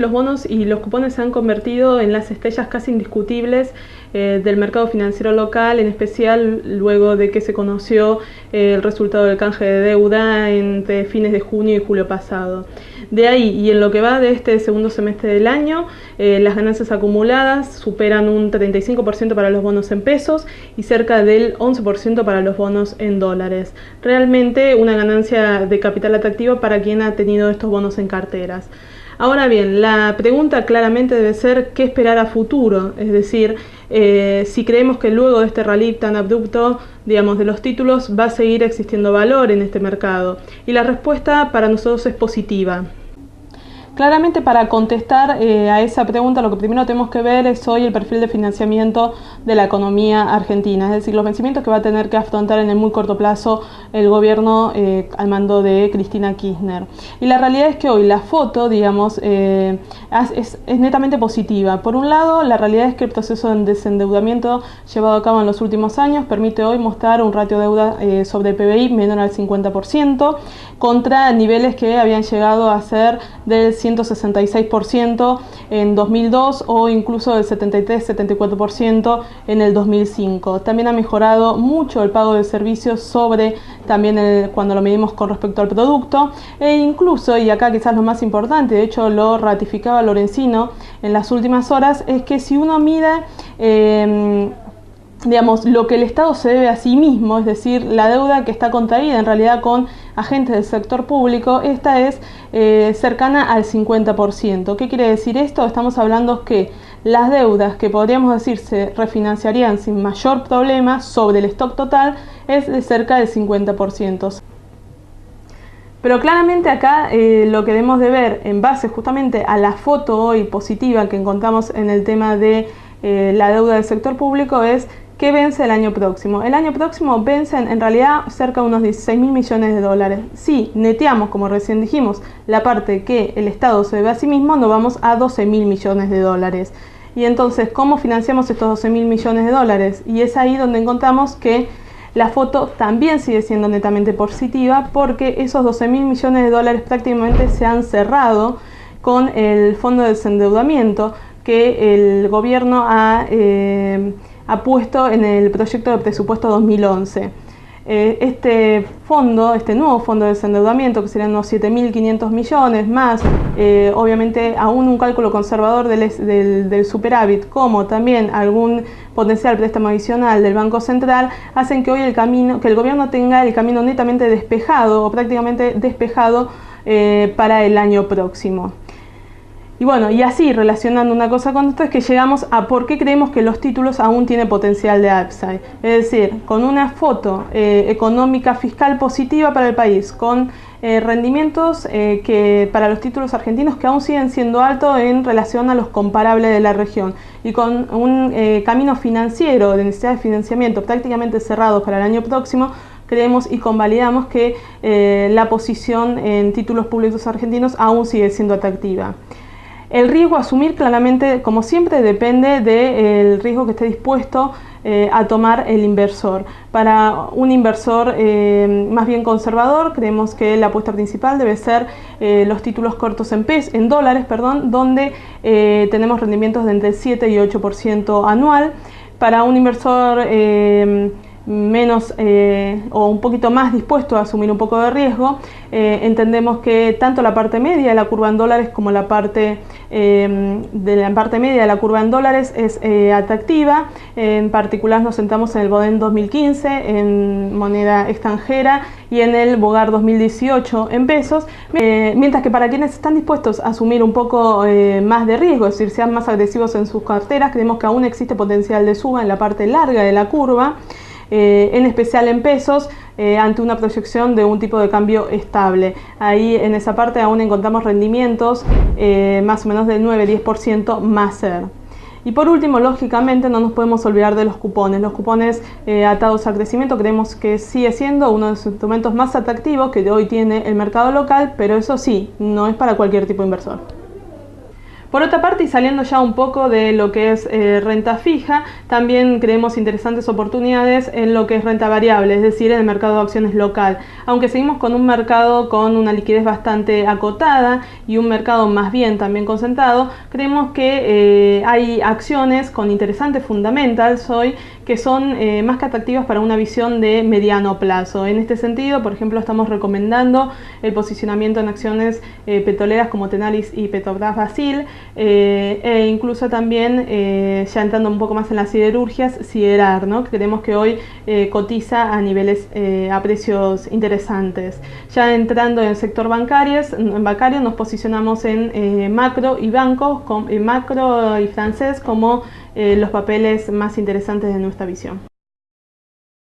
los bonos y los cupones se han convertido en las estrellas casi indiscutibles del mercado financiero local, en especial luego de que se conoció el resultado del canje de deuda entre fines de junio y julio pasado. De ahí, y en lo que va de este segundo semestre del año, las ganancias acumuladas superan un 35% para los bonos en pesos y cerca del 11% para los bonos en dólares. Realmente una ganancia de capital atractivo para quien ha tenido estos bonos en carteras. Ahora bien, la pregunta claramente debe ser qué esperar a futuro, es decir, si creemos que luego de este rally tan abrupto, digamos, de los títulos, va a seguir existiendo valor en este mercado. Y la respuesta para nosotros es positiva. Claramente, para contestar a esa pregunta, lo que primero tenemos que ver es hoy el perfil de financiamiento de la economía argentina, es decir, los vencimientos que va a tener que afrontar en el muy corto plazo el gobierno al mando de Cristina Kirchner. Y la realidad es que hoy la foto, digamos, es netamente positiva. Por un lado, la realidad es que el proceso de desendeudamiento llevado a cabo en los últimos años permite hoy mostrar un ratio de deuda sobre PBI menor al 50%, contra niveles que habían llegado a ser del 166% en 2002 o incluso del 73-74% en el 2005. También ha mejorado mucho el pago de servicios sobre también cuando lo medimos con respecto al producto, e incluso, y acá quizás lo más importante, de hecho lo ratificaba Lorenzino en las últimas horas, es que si uno mide digamos, lo que el Estado se debe a sí mismo, es decir, la deuda que está contraída en realidad con agentes del sector público, esta es cercana al 50%. ¿Qué quiere decir esto? Estamos hablando que las deudas que podríamos decir se refinanciarían sin mayor problema sobre el stock total es de cerca del 50%. Pero claramente acá lo que debemos de ver en base justamente a la foto hoy positiva que encontramos en el tema de la deuda del sector público es ¿qué vence el año próximo? El año próximo vencen en realidad cerca de unos 16.000 millones de dólares. Si neteamos, como recién dijimos, la parte que el Estado se debe a sí mismo, nos vamos a 12.000 millones de dólares. Y entonces, ¿cómo financiamos estos 12.000 millones de dólares? Y es ahí donde encontramos que la foto también sigue siendo netamente positiva, porque esos 12.000 millones de dólares prácticamente se han cerrado con el fondo de desendeudamiento que el gobierno ha puesto en el proyecto de presupuesto 2011. Este nuevo fondo de desendeudamiento, que serían unos 7.500 millones más, obviamente aún un cálculo conservador del superávit, como también algún potencial préstamo adicional del Banco Central, hacen que hoy que el gobierno tenga el camino netamente despejado o prácticamente despejado para el año próximo. Y bueno, y así relacionando una cosa con esto es que llegamos a por qué creemos que los títulos aún tienen potencial de upside. Es decir, con una foto económica fiscal positiva para el país, con rendimientos que para los títulos argentinos que aún siguen siendo altos en relación a los comparables de la región, y con un camino financiero de necesidad de financiamiento prácticamente cerrado para el año próximo, creemos y convalidamos que la posición en títulos públicos argentinos aún sigue siendo atractiva. El riesgo a asumir claramente, como siempre, depende del riesgo que esté dispuesto a tomar el inversor. Para un inversor más bien conservador, creemos que la apuesta principal debe ser los títulos cortos en dólares, donde tenemos rendimientos de entre el 7 y 8% anual. Para un inversor menos o un poquito más dispuesto a asumir un poco de riesgo, entendemos que tanto la parte media de la curva en dólares como la parte media de la curva en dólares es atractiva. En particular nos centramos en el BODEN 2015 en moneda extranjera y en el BOGAR 2018 en pesos, mientras que para quienes están dispuestos a asumir un poco más de riesgo, es decir, sean más agresivos en sus carteras, creemos que aún existe potencial de suba en la parte larga de la curva, en especial en pesos, ante una proyección de un tipo de cambio estable. Ahí en esa parte aún encontramos rendimientos más o menos del 9-10% más ser. Y por último, lógicamente, no nos podemos olvidar de los cupones. Los cupones atados a crecimiento creemos que sigue siendo uno de los instrumentos más atractivos que hoy tiene el mercado local, pero eso sí, no es para cualquier tipo de inversor. Por otra parte, y saliendo ya un poco de lo que es renta fija, también creemos interesantes oportunidades en lo que es renta variable, es decir, en el mercado de acciones local. Aunque seguimos con un mercado con una liquidez bastante acotada y un mercado más bien también concentrado, creemos que hay acciones con interesantes fundamentals hoy que son más que atractivas para una visión de mediano plazo. En este sentido, por ejemplo, estamos recomendando el posicionamiento en acciones petroleras como Tenaris y Petrobras Brasil, e incluso también, ya entrando un poco más en las siderurgias, Siderar, ¿no? Creemos que hoy cotiza a niveles, a precios interesantes. Ya entrando en el sector bancario nos posicionamos en macro y bancos, macro y francés como los papeles más interesantes de nuestra visión.